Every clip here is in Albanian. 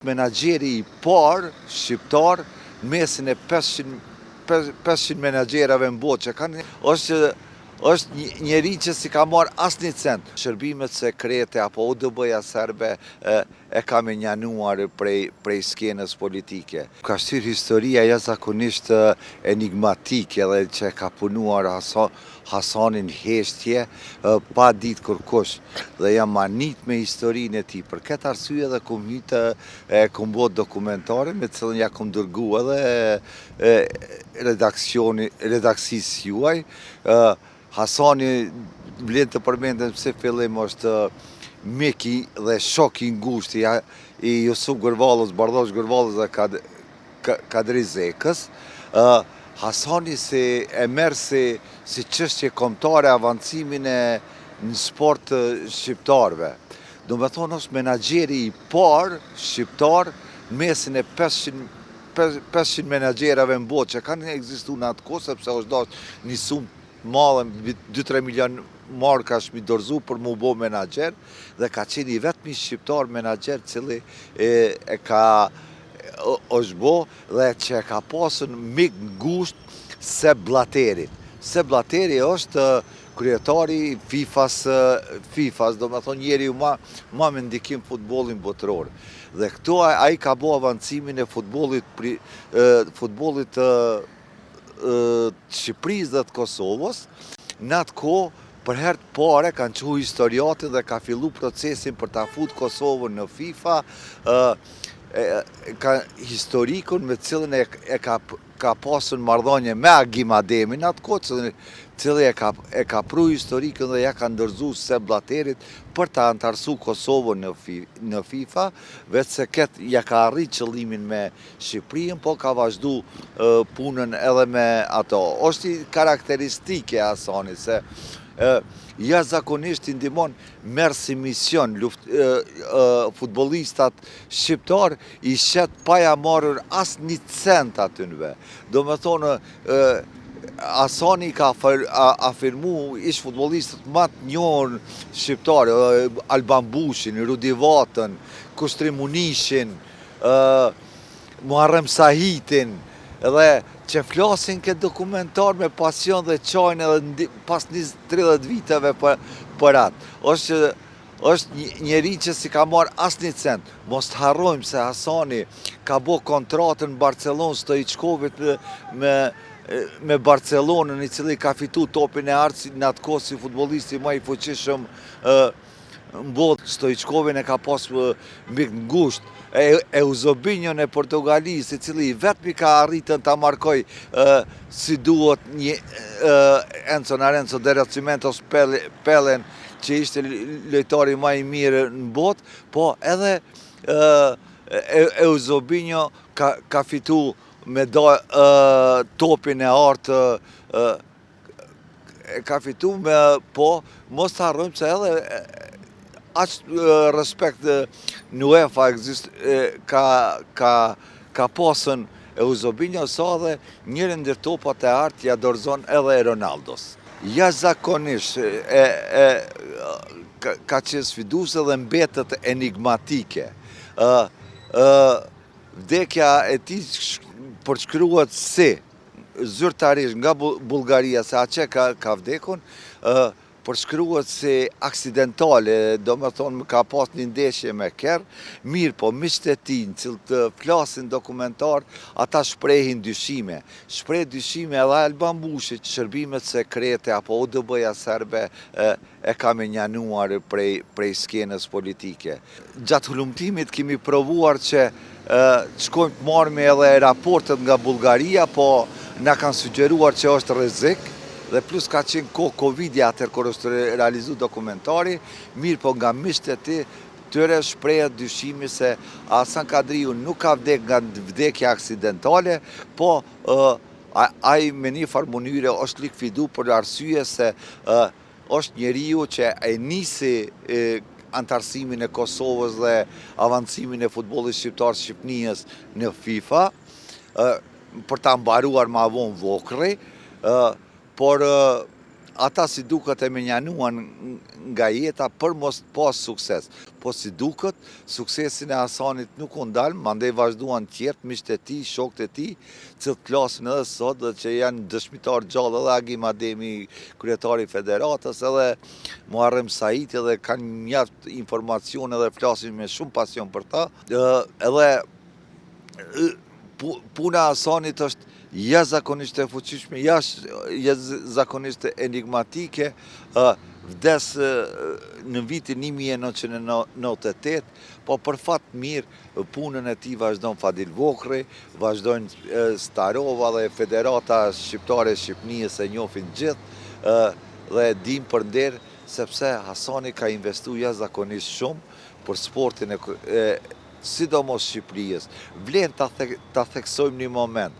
Menaxheri i parë shqiptar, mesin e 500 menaxherave në botë që kanë, është njeri që si ka marrë asnjë cent. Shërbimet sekrete apo ODB-ja serbe e ka menjanuar prej skenës politike. Ka shtyr historia jashtëzakonisht enigmatike dhe që ka punuar Hasanin Heshtje pa ditë kërkush dhe jam manit me historinë e tij. Për këtë arsye edhe kom bërë dokumentare me cilën ja kom dërgu edhe redaksisë juaj. Hasani, vlen të përmendem se fillim është miki dhe shok i ngushtë i Jusuf Gërvallës, Bardosh Gërvallës dhe Kadri Zekës. Hasani e merr si çështje kombëtare avancimin në sport shqiptarëve. Do me thonë është menaxheri i parë shqiptar në mesin e 500 menaxherave në botë që kanë ekzistuar në atë kohë, sepse është dashur një sumë madhe, 2-3 milion marka është mi dorëzu për mu bo menaxher dhe ka qenë i vetmi shqiptar menaxher cili është bo dhe që ka pasën mik ngushtë Seb Blateri. Seb Blateri është kryetari FIFA-s, do me thonë njeri ma me ndikim futbolin botëror. Dhe këto ai ka bo avancimin e futbolit Shqipërisë dhe të Kosovës. Në atë kohë, për herë të pare, kanë quajtur historiatin dhe ka fillu procesin për ta futur Kosovën në FIFA, historikun me cilën e ka pasur marrëdhënie me Agim Ademin në atë kohë, cili e ka pru historikun dhe ja ka ndërzu Seb Blaterit për ta antarësu Kosovën në FIFA, vetë se këtë ja ka arrit qëllimin me Shqipërinë, po ka vazhdu punën edhe me ato. Është karakteristike e Hasanit, se jashtëzakonisht i ndihmon, merr si mision futbollistat shqiptar, i shet pa ja marrë asnjë cent atynve. Do me thonë, Hasani ka afirmu ish futbollistët më të njohur shqiptarë, Alban Bushin, Rudi Vatën, Kushtrim Munishin, Muharrem Sahitin, edhe që flasin këtë dokumentar me pasion dhe qajnë edhe pas 20-30 viteve për atë. Është njeri që si ka marrë asnjë cent. Mos të harrojmë se Hasani ka bo kontratën Barcelonë Stoichkovit me Barcelonën, i cili ka fitu topin e artë në atë kohë si futbollisti më i fuqishëm në botë. Stoichkovin e ka pas mik ngushtë. Eusebinjon e Portugalisë, i cili vetmi ka arritën ta markoj si duhet Enzo Narenzo de Racimentos Pellen, që ishte lojtari më i mirë në botë, po edhe Eusebinjo ka fitu me topin e artë, ka fitu me, po mos të harrojmë se edhe aq respekt në UEFA ka pasën Eusebinjo, sa dhe njëri ndër topat e artë ja dorëzon edhe Ronaldos. Jashtëzakonisht ka qenë sfiduese dhe mbetet enigmatike. Vdekja e tij përshkruhet si zyrtarisht nga Bullgaria, se atje ka vdekur, përshkruhet si aksidentale, do me thonë ka pas një ndeshje me kerr, mirë po miqtë e tij në cilë të flasin dokumentar, ata shprehin dyshime. Shpreh dyshime edhe Alban Bushi, shërbimet sekrete apo ODB-ja serbe e ka menjanuar prej skenës politike. Gjatë hulumtimit kemi provuar që shkojmë të marrëmi edhe raportet nga Bullgaria, po na kanë sugjeruar që është rrezik, dhe plus ka qenë kohë Covid-ja atër kër është realizu dokumentari, mirë po nga miqtë e tij tyre shprehet dyshimi se Hasan Kadriu nuk ka vdek nga vdekja aksidentale, po ai me një farë mënyre është likvidu për arsye se është njeriu që e nisi antarësimin e Kosovës dhe avancimin e futbollit shqiptar Shqipënisë në FIFA, për ta mbaruar ma vonë Vokri, por ata si duket e menjanuan nga jeta për mos pas sukses. Po si duket, suksesin e Hasanit nuk u ndalë, mandej vazhduan tjertë, miqtë e tij, shokët e tij, cilët klasin edhe sot dhe që janë dëshmitar gjallë edhe Agim Ademi, kryetari i federatës, edhe Muharrem Saiti, edhe kanë mjaft informacione dhe flasin me shumë pasion për ta. Edhe puna e Hasanit është jashtëzakonisht e fuqishme, jashtëzakonisht enigmatike, vdes në vitin 1998, po për fat mirë, punën e tij vazhdon Fadil Vokri, vazhdojnë Starova dhe Federata Shqiptare e Shqipnisë e njohin gjithë, dhe dim për nder, sepse Hasani ka investu jashtëzakonisht shumë për sportin sidomos Shqipërisë. Vlen ta theksojmë një moment.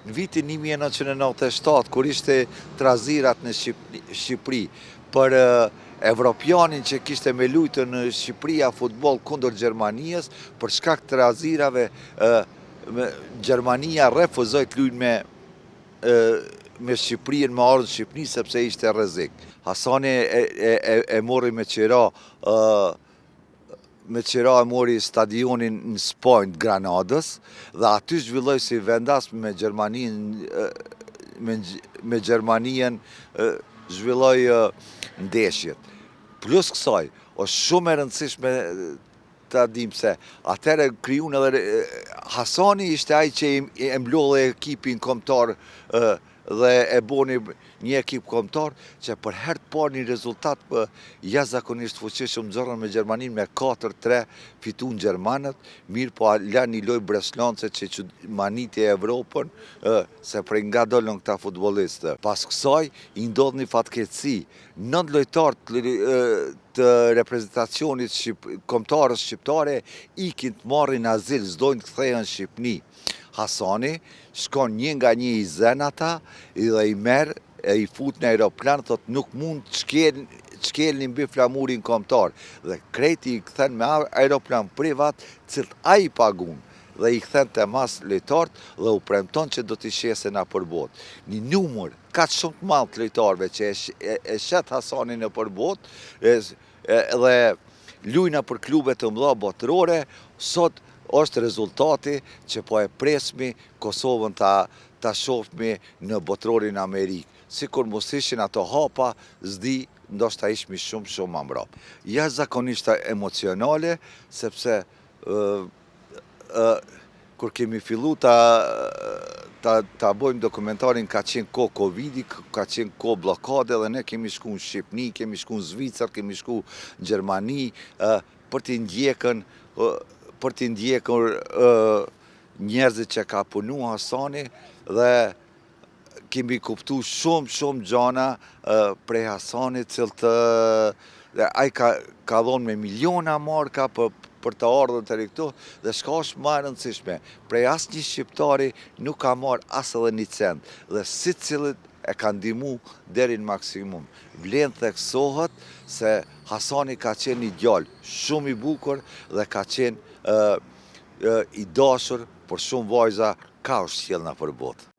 Në vitin 1997, kur ishte trazirat në Shqipëri, për Evropianin që kishte me lujtë në Shqipëria futbol kundër Gjermanisë, për shkak të trazirave, Gjermania refuzoi të lujë me Shqipërinë, me ardhmë Shqipëri, sepse ishte rrezik. Hasani e mori me qira e mori stadionin në Spanjë, Granadës, dhe aty zhvilloi si vendas me Gjermaninë zhvilloi ndeshjet. Plus kësaj, është shumë e rëndësishme ta dim se atëherë krijuan edhe Hasani ishte ai që e mblodhi ekipin kombëtar dhe e boni një ekip kombëtar që për herë të parë një rezultat jashtëzakonisht fuqishëm nxorën me Gjermaninë me 4-3 fituan gjermanët, mirë po lanë një lojë breslance që maniti Evropën, se prej nga dolën këta futbollistë. Pas kësaj i ndodh një fatkeqësi. 9 lojtarë të reprezentacionit kombëtarës shqiptare ikin të marrin azil, s'dojnë të kthehen në Shqipëni. Hasani shkon një nga një i zen ata dhe i merë e i fut në aeroplan, thot nuk mund të shkelni mbi flamurin kombëtar, dhe krejti i kthen me aeroplan privat, cilët ai i pagun, dhe i kthen te mas lojtarët dhe u premton që do t'i shese na për botë. Një numër kaq shumë të madh të lojtarëve që e shet Hasanin në përbot dhe lujna për klube të mëdha botërore, sot është rezultati që po e presmi Kosovën ta shohmi në botërorin Amerikë. Sikur mos ishin ato hapa, s'di, ndoshta ishmi shumë më mbrapa. Jashtëzakonisht emocionale, sepse kur kemi fillu ta bojmë dokumentarin, ka qenë kohë Covidi, ka qenë kohë blokade, dhe ne kemi shku në Shqipni, kemi shku në Zvicër, kemi shku në Gjermani, për t'i ndjekur njerëzit që ka punu Hasani, dhe kemi kuptu shumë gjana prej Hasanit, cilët ai ka dhonë me miliona marka për të ardhur të këtu, dhe shka është më e rëndësishme, prej asnjë shqiptari nuk ka marrë as edhe një cent, dhe si cilët e ka ndihmu deri në maksimum. Vlen theksohet se Hasani ka qenë një djalë shumë i bukur dhe ka qenë i dashur, por shumë vajza ka u sjellna për botë.